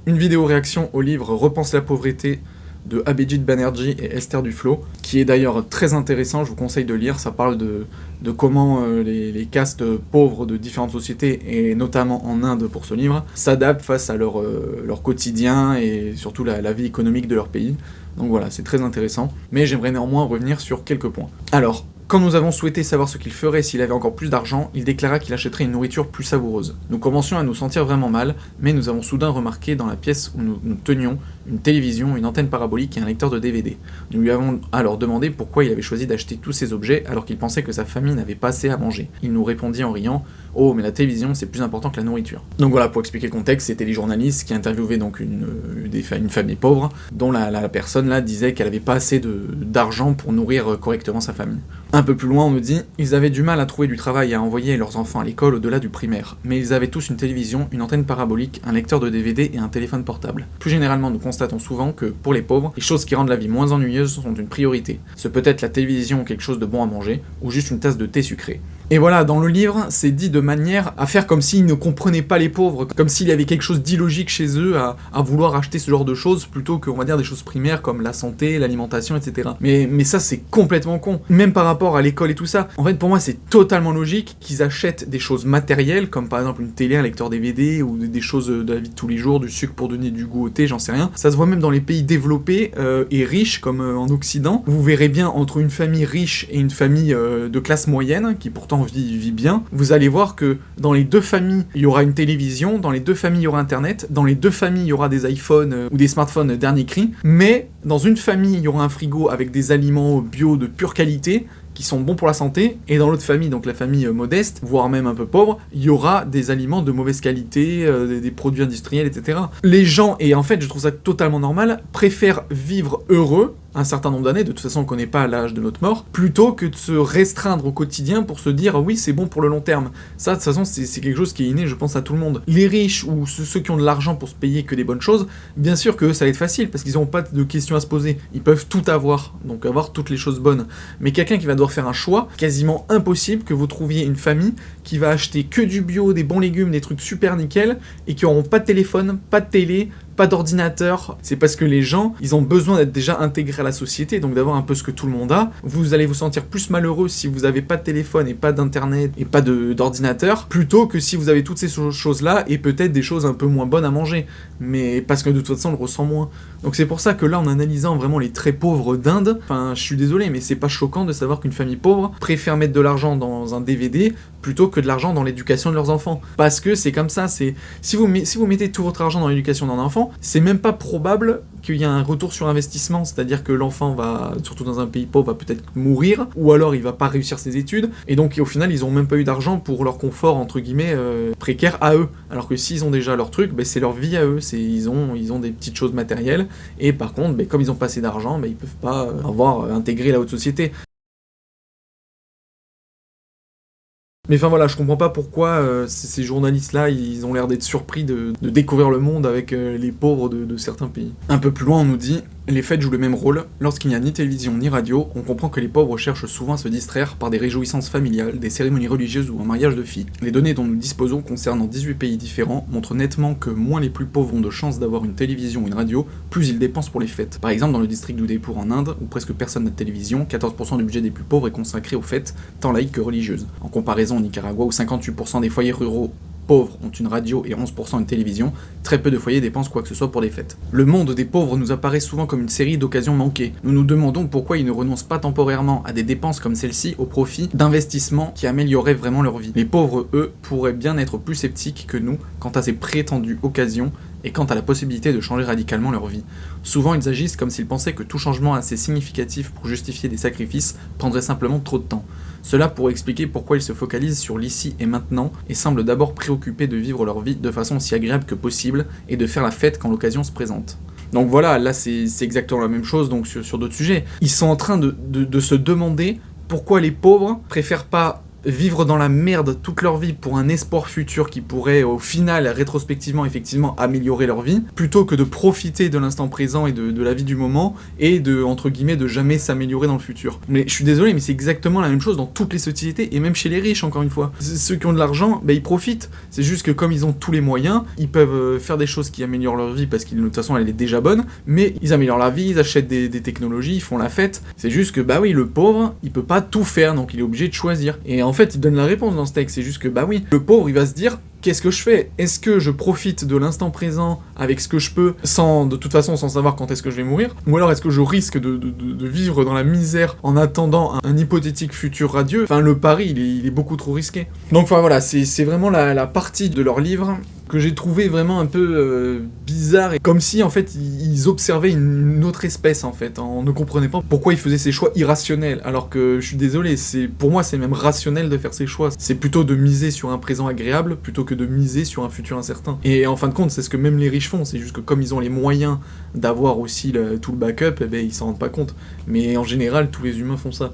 Une vidéo réaction au livre Repense la pauvreté de Abhijit Banerjee et Esther Duflo, qui est d'ailleurs très intéressant, je vous conseille de lire. Ça parle de comment les castes pauvres de différentes sociétés, et notamment en Inde pour ce livre, s'adaptent face à leur quotidien et surtout la vie économique de leur pays. Donc voilà, c'est très intéressant, mais j'aimerais néanmoins revenir sur quelques points. Alors, quand nous avons souhaité savoir ce qu'il ferait s'il avait encore plus d'argent, il déclara qu'il achèterait une nourriture plus savoureuse. Nous commencions à nous sentir vraiment mal, mais nous avons soudain remarqué dans la pièce où nous tenions une télévision, une antenne parabolique et un lecteur de DVD. Nous lui avons alors demandé pourquoi il avait choisi d'acheter tous ces objets alors qu'il pensait que sa famille n'avait pas assez à manger. Il nous répondit en riant « Oh, mais la télévision, c'est plus important que la nourriture. » Donc voilà, pour expliquer le contexte, c'était les journalistes qui interviewaient donc une famille pauvre, dont la personne là disait qu'elle avait pas assez d'argent pour nourrir correctement sa famille. Un peu plus loin, on nous dit « Ils avaient du mal à trouver du travail et à envoyer leurs enfants à l'école au-delà du primaire, mais ils avaient tous une télévision, une antenne parabolique, un lecteur de DVD et un téléphone portable. Plus généralement, nous constatons souvent que, pour les pauvres, les choses qui rendent la vie moins ennuyeuse sont une priorité. Ce peut être la télévision ou quelque chose de bon à manger, ou juste une tasse de thé sucré. » Et voilà, dans le livre, c'est dit de manière à faire comme s'ils ne comprenaient pas les pauvres, comme s'il y avait quelque chose d'illogique chez eux à vouloir acheter ce genre de choses, plutôt que, on va dire, des choses primaires comme la santé, l'alimentation, etc. Mais ça, c'est complètement con. Même par rapport à l'école et tout ça. En fait, pour moi, c'est totalement logique qu'ils achètent des choses matérielles, comme par exemple une télé, un lecteur DVD, ou des choses de la vie de tous les jours, du sucre pour donner du goût au thé, j'en sais rien. Ça se voit même dans les pays développés et riches, comme en Occident. Vous verrez bien, entre une famille riche et une famille de classe moyenne, qui pourtant vit bien, vous allez voir que dans les deux familles, il y aura une télévision, dans les deux familles, il y aura Internet, dans les deux familles, il y aura des iPhones ou des smartphones dernier cri, mais dans une famille, il y aura un frigo avec des aliments bio de pure qualité, qui sont bons pour la santé, et dans l'autre famille, donc la famille modeste, voire même un peu pauvre, il y aura des aliments de mauvaise qualité, des produits industriels, etc. Les gens, et en fait je trouve ça totalement normal, préfèrent vivre heureux un certain nombre d'années, de toute façon on connaît pas l'âge de notre mort, plutôt que de se restreindre au quotidien pour se dire oui c'est bon pour le long terme. Ça de toute façon c'est quelque chose qui est inné je pense à tout le monde. Les riches ou ceux qui ont de l'argent pour se payer que des bonnes choses, bien sûr que ça va être facile parce qu'ils n'ont pas de questions à se poser, ils peuvent tout avoir, donc avoir toutes les choses bonnes. Mais quelqu'un qui va devoir faire un choix, quasiment impossible que vous trouviez une famille qui va acheter que du bio, des bons légumes, des trucs super nickel, et qui auront pas de téléphone, pas de télé, pas d'ordinateur. C'est parce que les gens, ils ont besoin d'être déjà intégrés à la société, donc d'avoir un peu ce que tout le monde a. Vous allez vous sentir plus malheureux si vous avez pas de téléphone et pas d'internet et pas d'ordinateur, plutôt que si vous avez toutes ces choses-là et peut-être des choses un peu moins bonnes à manger. Mais parce que de toute façon, on le ressent moins. Donc c'est pour ça que là, en analysant vraiment les très pauvres d'Inde, enfin, je suis désolé, mais c'est pas choquant de savoir qu'une famille pauvre préfère mettre de l'argent dans un DVD plutôt que de l'argent dans l'éducation de leurs enfants. Parce que c'est comme ça, c'est... Si vous mettez tout votre argent dans l'éducation d'un enfant, c'est même pas probable qu'il y ait un retour sur investissement, c'est-à-dire que l'enfant va, surtout dans un pays pauvre, va peut-être mourir, ou alors il va pas réussir ses études, et donc au final ils ont même pas eu d'argent pour leur confort, entre guillemets, précaire à eux. Alors que s'ils ont déjà leur truc, c'est leur vie à eux, ils ont des petites choses matérielles, et par contre, comme ils ont pas assez d'argent, ils peuvent pas avoir intégré la haute société. Mais enfin voilà, je comprends pas pourquoi ces journalistes-là, ils ont l'air d'être surpris de découvrir le monde avec les pauvres de certains pays. Un peu plus loin, on nous dit « Les fêtes jouent le même rôle. Lorsqu'il n'y a ni télévision ni radio, on comprend que les pauvres cherchent souvent à se distraire par des réjouissances familiales, des cérémonies religieuses ou un mariage de filles. Les données dont nous disposons concernant 18 pays différents montrent nettement que moins les plus pauvres ont de chances d'avoir une télévision ou une radio, plus ils dépensent pour les fêtes. Par exemple, dans le district d'Udaipur en Inde, où presque personne n'a de télévision, 14% du budget des plus pauvres est consacré aux fêtes, tant laïques que religieuses. En comparaison au Nicaragua, où 58% des foyers ruraux pauvres ont une radio et 11% une télévision, très peu de foyers dépensent quoi que ce soit pour des fêtes. Le monde des pauvres nous apparaît souvent comme une série d'occasions manquées. Nous nous demandons pourquoi ils ne renoncent pas temporairement à des dépenses comme celle-ci au profit d'investissements qui amélioreraient vraiment leur vie. Les pauvres, eux, pourraient bien être plus sceptiques que nous quant à ces prétendues occasions et quant à la possibilité de changer radicalement leur vie. Souvent, ils agissent comme s'ils pensaient que tout changement assez significatif pour justifier des sacrifices prendrait simplement trop de temps. Cela pourrait expliquer pourquoi ils se focalisent sur l'ici et maintenant et semblent d'abord préoccupés de vivre leur vie de façon aussi agréable que possible et de faire la fête quand l'occasion se présente. Donc voilà, là c'est exactement la même chose donc sur d'autres sujets. Ils sont en train de se demander pourquoi les pauvres préfèrent pas vivre dans la merde toute leur vie pour un espoir futur qui pourrait au final, rétrospectivement, effectivement, améliorer leur vie, plutôt que de profiter de l'instant présent et de la vie du moment, et de, entre guillemets, de jamais s'améliorer dans le futur. Mais je suis désolé, mais c'est exactement la même chose dans toutes les sociétés, et même chez les riches, encore une fois. Ceux qui ont de l'argent, bah, ils profitent. C'est juste que comme ils ont tous les moyens, ils peuvent faire des choses qui améliorent leur vie, parce que de toute façon, elle est déjà bonne, mais ils améliorent la vie, ils achètent des technologies, ils font la fête. C'est juste que, bah oui, le pauvre, il peut pas tout faire, donc il est obligé de choisir. Et en fait, il donne la réponse dans ce texte, c'est juste que, bah oui, le pauvre, il va se dire, qu'est-ce que je fais? Est-ce que je profite de l'instant présent avec ce que je peux, de toute façon sans savoir quand est-ce que je vais mourir? Ou alors est-ce que je risque de vivre dans la misère en attendant un hypothétique futur radieux? Enfin, le pari, il est beaucoup trop risqué. Donc enfin voilà, c'est vraiment la partie de leur livre que j'ai trouvé vraiment un peu bizarre, et comme si en fait ils observaient une autre espèce en fait, on ne comprenait pas pourquoi ils faisaient ces choix irrationnels, alors que je suis désolé, pour moi c'est même rationnel de faire ces choix, c'est plutôt de miser sur un présent agréable plutôt que de miser sur un futur incertain. Et en fin de compte, c'est ce que même les riches font, c'est juste que comme ils ont les moyens d'avoir aussi tout le backup, eh ben, ils s'en rendent pas compte. Mais en général, tous les humains font ça.